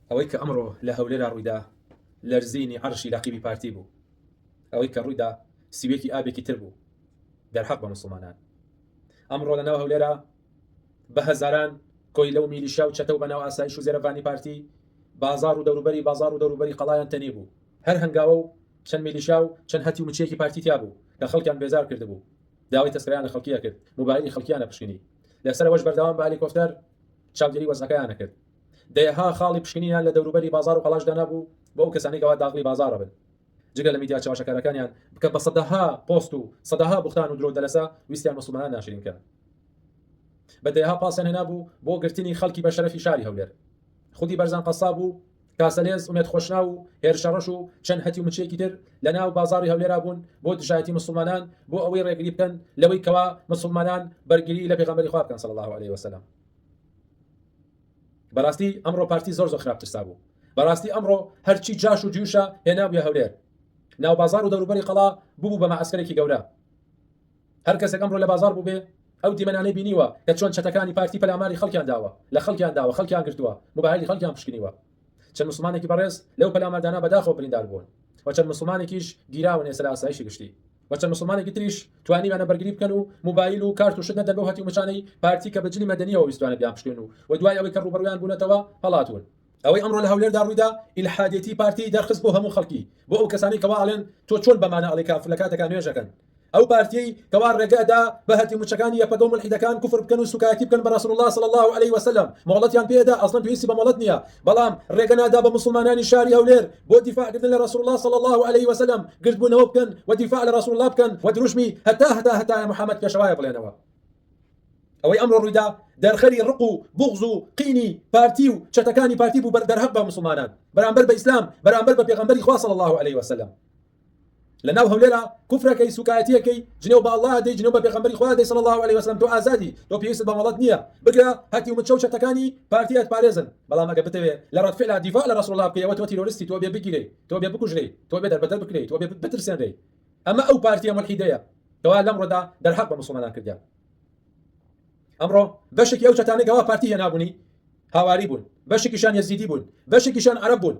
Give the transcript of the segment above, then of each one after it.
ئەوەی کە ئەمڕۆ لە هەولێرا ڕوویدا لەرزینی عەرشی لاقیبی پارتی بوو، ئەوەی کە ڕوویدا سیوێکی ئابێکی تر بوو دەرحەق بە مسلمانان. ئەمڕۆ لەناو هەولێرا بە هەزاران کۆی لەو میلیشیا و چەتە و بەناو ئاسایش و زێرەڤانی پارتی بازار و دەوروبەری قەڵایان تەنی بوو. هەر هەنگاوە و چەند میلیشیا و چەند هەتی و مچێکی پارتی تیا بوو لە خەڵکیان بێزار کردبوو، داوای تەسکەیان لە خەڵکیە کرد، موبایلی خەڵکیانە پشکنی، لەسەرەوەش بەردەوام بە هەلیکۆفتەر چاودێری وەزنەکەیانە کرد. دەیەها خاڵی پشکنیان لە دەوروبەری بازار و قەڵاشدا نەبوو بۆ ئەو کەسانی کەوا داغڵی بازارە بن، جگە لە میدیا چاوەشەکارەکانیان بکە بە سەدەها پۆست و سەدەها بوختان و درۆ دەلەسا ویستیان مسلمانان ناشرینکە. بە دەیەها پاسیان هێنابوو بۆ گرتنی خەڵکی بە شەرەفی شاری هەولێر. خودی بەرزان قەساب و کاسەلێز ئومێد خۆشنا و هێرشەڕەش و چەند هەتی و مچێکی تر لە ناو بازاری هەولێرا بوون بۆ دژایەتی مسلمانان، بۆ ئەوەی ڕێگری بکەن لەوەی کەوا مسلمانان بەرگری لە پێغەمبەری خوا بکەن صلی الله عليه وسلم. بەڕاستی ئەمڕۆ پارتی زۆر خراپترسا بوو. بەڕاستی ئەمڕۆ هەرچی جاش و جیوشە هێنابووە هەولێر، ناو بازار و دەوروبەری قەڵا بوو بە مەعسکەرێکی گەورە. هەر کەسێک ئەمڕۆ لە بازار بوو بێ ئەو دیمەنانەی بینیوە کە چۆن چەتەکانی پارتی پەلاماری خەڵکیان داوە، لە خەڵکیان داوە، خەڵکیان گرتووە، موبایلی خەڵکیان پشکنیوە. چەند مسلمانێکی بەڕێز لەو پەلاماردانە بەداخەوە بریندار بوون و چەند مسلمانێکیش گیراون ێستا لە ئاسایشی گشتی و چەند مسلمانێکی تریش توانیوانە بەرگری بکەن و موبایل و کارت و شت نەدەن بەو هەتی و مچانەی پارتی کە بەجلی مەدەنیەوە ویستوانە بیان پشکێن و دوای ئەوەی کە ڕوبەڕویان بوونەتەوە هەڵاتون. ئەوەی ئەمڕۆ لە هەولێردا ڕوویدا ئیلحادێتی پارتی دەرخست بۆ هەموو خەڵکی، بۆ ئەو کەسانی کەوا ئەڵێن تۆ چۆن بەمانە ئەڵێ کافر لە کاتێکا نوێژەکەن. ئەو پارتی کەوا ڕێگەدا بە هەتی مچەکانی یەپەگە و ملحیدەکان کوفر بکەن و سوکایەتی بکەن بە رەسوڵ الله صلی الله عليه وسلم، مۆڵەتیان پێدا ئەسڵەن پێویستی بە مۆڵەت نییە، بەڵام ڕێگەنادا بە مسلمانانی شاری هەولێر بۆ دیفاعکردن لە رەسوڵ الله صلی الله عليه وسلم گرتبوونەوە بکەن و دیفاع لە رەسوڵ الله بکەن و دروشمی هەتا محەممەد پێشەوایە بڵێنەوە. ئەوەی ئەمڕۆ ڕوویدا دەرخەری ڕق و بوغز و قینی پارتی و چەتەکانی پارتی بوو دەرحەق بە مسلمانان بەرامبەر بە ئیسلام، بەرامبەر بە پێغەمبەری خوا صلی الله عليه وسلم. لەناو هەولێرا کوفرەکەی سوکایەتیەکەی جنێو بە الله دەی جنێو بە پێغەمبەری خوا دەی صلی الله عليه وسلم، تۆ ئازادی، تۆ پێویستت بە مۆڵەت نییە، بگرە هەتی و مچە و چەتەکانی پارتیەت پارێزن، بەڵام ئەگە بتەوێ لە ڕەتفعل دیفاع لە رەسوڵ الله بکەیەوە تۆ تیرۆریستی، تۆ بێ بگیرەی، تۆ بێ بکوژرەی، تۆ بێ دەربەدەر بکرێی، تۆ بێ بترسێنرەی. ئەمە ئەو پارتیە ملحیدەیە کەوا لەمڕۆدا دەرحەق بە مسلمانان کردیان. ئەمڕۆ بەشێکی ئەو چەتانەی کەوا پارتی هێنابوونی هاواری بوون، بەشێکیشان یەزیدی بوون، بەشێکیشان عەرەب بوون.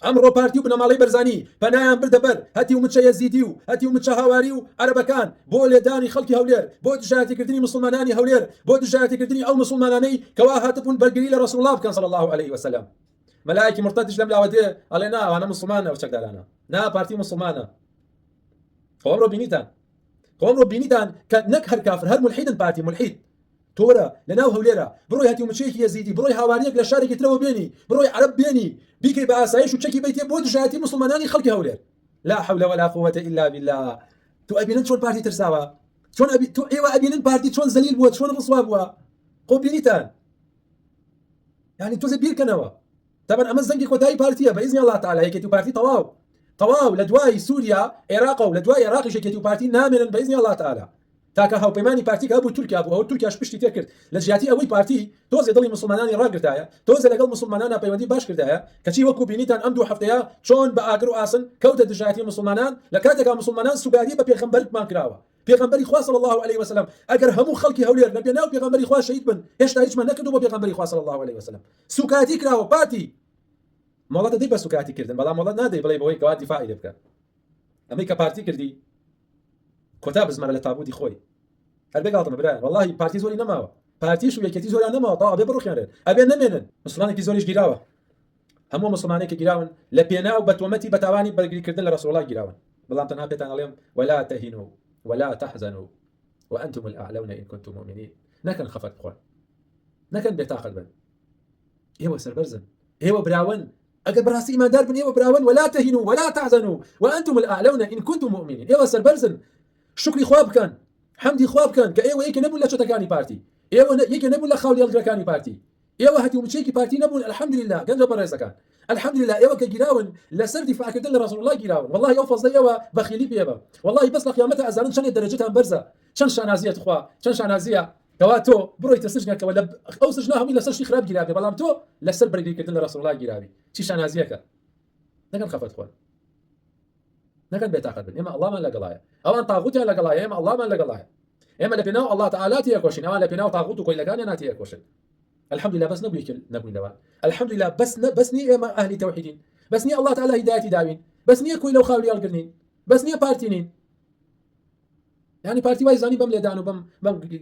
ئەمڕۆ پارتی و بنەماڵەی بەرزانی پەنایان بردەبەر هەتی و مچە یەزیدی و هەتی و مچە هاواری و عەرەبەکان بۆ لێدانی خەڵکی هەولێر، بۆ دژایەتیکردنی مسلمانانی هەولێر، بۆ دژایەتیکردنی ئەو مسلمانانەی کەوا هاتبوون بەرگری لە رەسوڵ الله بکەن صلی الله عليه وسلم. مەلایەکی مرتەدش لەم لاوە دێ ئەڵێ نا ئەوانە مسلمانە و چەکدارانە، نا پارتی مسلمانە. ئەمڕۆ بینیتان کە نەک هەر کافر هەر ملحیدن، پارتی ملحید تۆرە لەناو هەولێرە بڕۆی هەتی و مچەیەکی یەزیدی، بڕۆی هاواریەک لە شارێکی ترەوە بێنی، بڕۆی عەرەب بێنی، بیکەی بە ئاسایش و چەکی بیتێ بۆ دژایەتی مسلمانانی خەڵکی هەولێر. لا حول ولا قوة إلا بالله. تو ئەبینن چۆن پارتی ترساوە، چۆن تو ئێوە ئەبینن پارتی چۆن زەلیل بووە، چۆن ڕسوا بووە. خۆ بینیتان یعنی تۆزە بیرکەنەوە. طبعا ئەمە زەنگی کۆتایی پارتیە بە ئیزنی الله تعالی. یەکێتی و پارتی تەواو لە دوای سووریا عێراق و لە دوای عێراقیش یەکێتی و پارتی نامێنن بە ئیزنی الله تعالی. تاکە هاوپەیمانی پارتی کە بوو تورکیا بوو، ئەو تورکیاش پشتی تێ کرد لە جیاتی ئەوەی پارتی تۆزێ دڵی مسلمانانی ڕاگرتایە، تۆزێ لەگەڵ مسلمانانە پەیوەندی باش کردایە، کەچی وەکو بینیتان ئەم دوو هەفتەیە چۆن بە ئاگر و ئاسن کەوتە دژایەتی مسلمانان لە کاتێکا مسلمانان سوگاری بە پێغەمبەرمان کراوە، پێغەمبەری خوا صلی الله عليه وسلم. ئەگەر هەموو خەڵکی هەولێر لە پێناو پێغەمبەری خوا شەهید بن، هێشتا هیچمان نەکردو بۆ پێغەمبەری خوا صلی الله عليه وسلم. سوکاتی کراوە پارتی مۆڵەت دەی بە سوکاتی کردن، بەڵام مۆڵەت نادەی بڵێ بەوەی کەوا دیفاعی لێ بکەن. ئەمەی کە پارتی کردی کۆتا بزمەرە لە تابوتی خۆی. هەر بێگاڵتەمە برایان، والله پارتی زۆری نەماوە، پارتیش و یەکێتی زۆریان نەماوە، تا ئەبێ بڕوخێنرێن، ئەبێ نەمێنن. مسلمانێکی زۆریش گیراوە، هەموو مسلمانێکی گیراون لە پێناو بەتۆمەتی بەتاوانی بەرگریکردن لە رەسوڵ الله گیراون. بەڵام تەنها پێتان ئەڵێم ولا تهینوا ولا تحزنوا وأنتم الأعلون إن كنتم مؤمنين. نەکەن خەفەت بخۆن، نەکەن بێتاقەت بن، ئێوە سەربەرزن، ئێوە براون، ئەگەر بەڕاستی ئیماندار بن ئێوە براون. ولا تهینوا ولا تحزنوا وأنتم الأعلون إن كنتم مؤمنين. ئێوە سەربەرزن، شکری خوا بکەن، حەمدی خوا بکەن کە ئێوە یەکێ نەبوون لە چەتەکانی پارتی، ئێوە یەکێ نەبوون لە خاولی هەڵگرەکانی پارتی، ئێوە هەتی و مچەیەکی پارتی نەبوون. الحەمدولله گەنجە بەڕێزەکان، الحەمدولله ئێوە کە گیراون لەسەر دیفاعکردن لە رەسوڵ الله گیراون. والله ئەو فەزڵەی ئێوە بەخیلی پێبە، والله بەس لە قیامەتە ئەزانن چەند دەرەجەتان بەرزە، چەند شانازیەت خوا، چەند شانازیە کەوا تۆ بڕۆیتە سژنەکەوە لە ئەو سژنە هەمووی لەسەر شتی خراپ گیرابێ، بەڵام تۆ لەسەر بەرگریکردن لە رەسوڵ الله گیراوی. چی شانازیەکە؟ نەکەن خەفەت خۆن، نەکەن بێتاقەت بن. ئێمە ئەڵڵامان لەگەڵایە، ئەوان تاغوتیان لەگەڵایە، ئێمە ئەڵڵامان لەگەڵایە. ئێمە لە پێناو الله تعالی تێکۆشین، ئەوان لە پێناو تاغوت و کۆیلەکانیان ناتێکۆشن. الحمد لله بس نبوي لوان الحمد لله بس ني اما اهل توحيدين بس ني الله تعالى هدايتي داوين بس ني كوي لو خاولي القرنين بس ني بارتينين يعني بارتي واي زاني بم لدانو بم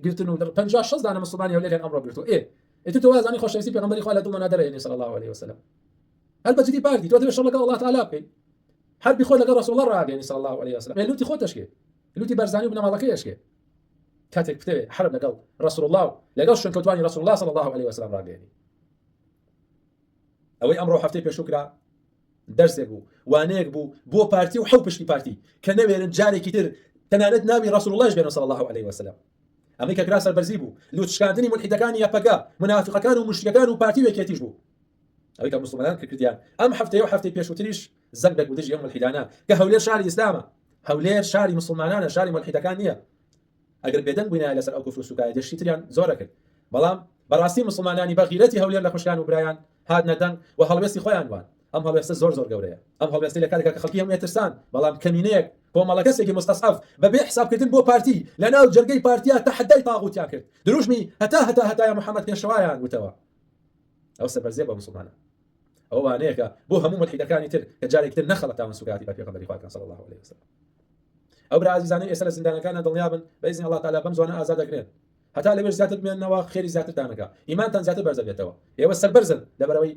قلتنو 50 شخص دانا مسلمانيه ولا الامر قلتو ايه انت تو زاني خوش رئيسي پیغمبري خو لدو منادره يعني صلى الله عليه وسلم هل بجدي بارتي تو تبشر لك الله تعالى بكي هل بيخول لك رسول الله راق يعني صلى الله عليه وسلم يعني لوتي خوتش كي لوتي برزاني وبنا مالكيش كي كاتك بتبي حرب لقل رسول الله لقل شن كوتواني رسول الله صلى الله عليه وسلم راق يعني اوي امره حفتي بشكرا درسك بو وانيك بو بارتي وحو بشتي بارتي كنبيرن جاري كتير تنانت نبي رسول الله جبنا صلى الله عليه وسلم امريكا كراس البرزيبو لو تشكاندني ملحد كان يا بقى منافق كانوا مشرك كانوا بارتي وكيتيجبو امريكا مسلمان كرديان ام حفتي وحفتي بيش وتريش زقدك ودج يوم الحدانا كهولير شاري الاسلام هولير شاري مسلمانانا شاري ملحد كان نيه اگر بدن بنا لسر او كفر سوكاي دشي تريان زورك بلام براسي مسلماناني بغيرتي هولير لخوشكان وبرايان هاد ندن وهلوسي خويان وان ام هلوسي زور گوريا ام هلوسي لكالك خلقيهم يترسان بلام كمينيك بۆ مەڵەکەسێکی مستەسعف بەبێ حسابکردن بۆ پارتی لەناو جەرگەی پارتیا تەحەدای تاغوتیان کرد دروشمی هەتا محەممەد پێشەوایان وتەوە ئەو سەربەرزێ بە مسلمانە ئەوە وانەیەکە بۆ هەموو مەلحیدەکانی تر کە جارێکتر نەخەڵەتاون سوگاتی بە پێغەمبەری خوا صلی الله عليه وسلم ئەو برا عزیزانەی ئێستا لە زیندانەکانە دڵنیابن بەئیزنی الله تعالی بەم زوانە ئازاد دەکرێن هەتا لەبێر زیاتر بمێننەوە خێری زیاتر دانەکە ئیمانتان زیاتر بەرزە بێتەوە ئێوە سەربەرزن لەبەرەوەی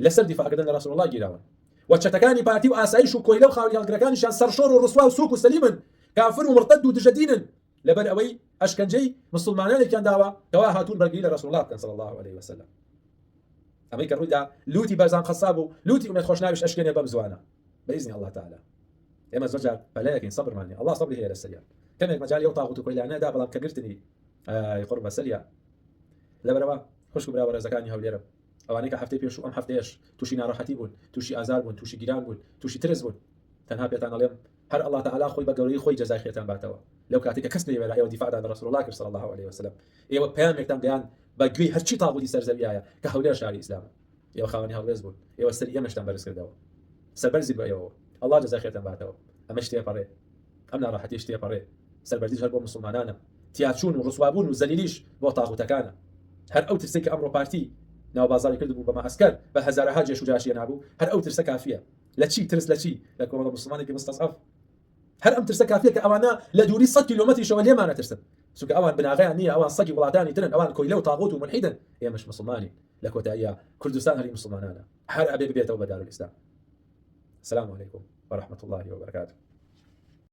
لەسەر دیفاعکردن لە رسول الله گیراون وچتەکانی پارتی و ئاسایش و کۆیلە و خاوەنی هەڵگرەکانیشان سەرشۆڕ و ڕسوا و سووک و سەلیمن کافر و مرتد و دژەدینن لەبەر ئەوەی ئەشکەنجەی مسلمانانێکیان داوە کەوا هاتوون بەرگری لە رسول الله بکەن صلی الله عليه وسلم ئەمەی کە ڕوویدا لوتی بەرزان خەساب و لوتی ئومێد خۆشناویش ئەشکێنێ بەم زوانە بەئیزنی الله تعالی ئێمە زۆر جار بەلایەکەین سەبرمانێ الله سەبری هەیە لەسەریان کەمێک مەجالی ئەو تاغوت و کۆیلانەدا بەڵام کە گرتنی قڕ بەسەریە لەبەرەوە خوشک و براوەڕێزەکانی هەولێرم ئەوانەی کە هەفتەی پێش و ئەم هەفتەیەش تووشی ناڕەحەتی بوون تووشی ئازار بوون تووشی گیران بوون تووشی ترس بوون تەنها پێتان ئەڵێم هەر الله تعالی خۆی بە گەورەی خۆی جەزای خێرتان باتەوە لەو کاتێک کە کەس نەیەوێت ئێوە دیفاعدان لە رسول الله کرد صلی الله عليه وسلم ئێوە پەیامێکتان گەیان بە گوێی هەرچی تاغوتی سەرزەویایە کە هەولێر شاری ئیسلامە ئێوە خاوەنی هەڵوێز بوون ئێوە سەری ئێمەشتان بەرز کردەوە سەربەرزی بە ئێوە الله جەزای خێرتان باتەوە ئەمە شتێ پەڕێ ئەم ناڕەحەتی شتێ پەڕێ سەربەرزیش هەر بۆ مسلمانانە تیاچوون و ڕسوابوون و زەلیلیش بۆ تاغوتەکانە هەر ئەو ترسێک کە ئەمڕۆ پارتی ناو بازاری کرد بوو بە مەعسکەر بە هەزارەها جێش و جاشیە نابوو هەر ئەو ترسە کافیە لە چی ترس لە چی لە کۆمەڵە مسلمانێکی مستەضعف هەر ئەم ترسە کافیە کە ئەوانە لە دووری 100 کیلۆمەتریشەوە لێمانە ترسن چونکە ئەوان بناغیان نییە ئەوان سەگی وڵاتانی ترن ئەوان کۆیلە و تاغوت و ملحیدن ئێمەش مسلمانین لە کۆتاییە کوردستان هەری مسلمانانە هەر ئەبێ ببێتەوە بە دارالئیسلام السلام عليكم ورحمة الله وبركاته